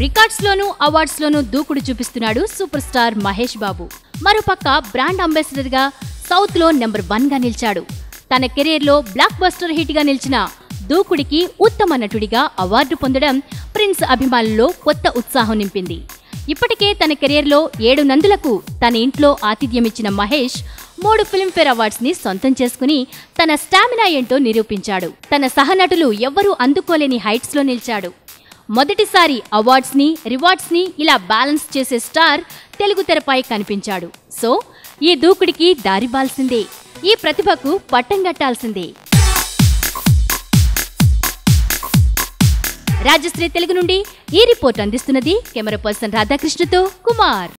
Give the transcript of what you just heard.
Records లోనూ awards లోనూ దూకుడు చూపిస్తున్నాడు సూపర్ స్టార్ మహేష్ బాబు. మరోపక్క బ్రాండ్ అంబాసిడర్ గా సౌత్ లో నెంబర్ 1 గా నిలిచాడు. తన కెరీర్ లో బ్లాక్ బస్టర్ హిట్ గా నిలిచిన దూకుడికి ఉత్తమ నటుడిగా అవార్డు పొందడం ప్రిన్స్ అభిమానుల్లో కొత్త ఉత్సాహం నింపింది. ఇప్పటికే తన కెరీర్ లో 7 నందులకు తన ఇంట్లో ఆతిథ్యమిచ్చిన మహేష్ 3 ఫిల్మ్ఫేర్ అవార్డ్స్ ని సొంతం చేసుకుని తన స్టామినా ఏంటో నిరూపించాడు. తన సహనటులు ఎవ్వరూ అందుకోలేని హైట్స్ లో నిలిచాడు. మొదటిసారి అవార్డ్స్ ని రివార్డ్స్ ని ఇలా బ్యాలెన్స్ చేసే స్టార్ తెలుగు తెరపై కనిపించాడు. సో ఈ దూకుడికి దారిబాల్సిందే, ఈ ప్రతిభకు పట్టం కట్టాల్సిందే. రాజశ్రీ తెలుగు నుండి ఈ రిపోర్ట్ అందిస్తున్నది కెమెరా పర్సన్ రాధాకృష్ణతో కుమార్.